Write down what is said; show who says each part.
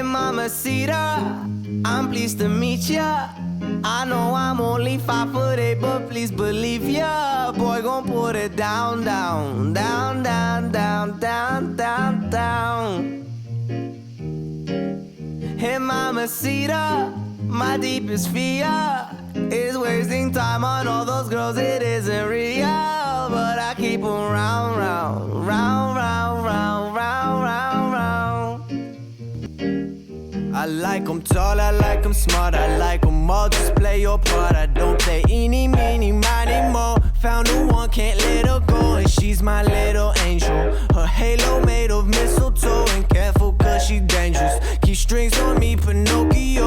Speaker 1: Mamacita, I'm pleased to meet ya. I know I'm only 5'8", but please believe ya. Boy, gon' put it down, down, down, down, down, down, down, down. Hey, Mamacita, my deepest fear is wasting time on all those girls. It isn't real, but I keep 'em round, round, round, round, round, round, round, round. I like 'em tall, I like 'em smart, I like 'em all, just play your part. I don't play eeny, meeny, miny, mo. Found the one, can't let her go, and she's my little angel. Her halo made of mistletoe, and careful cause she dangerous. Keep strings on me, Pinocchio.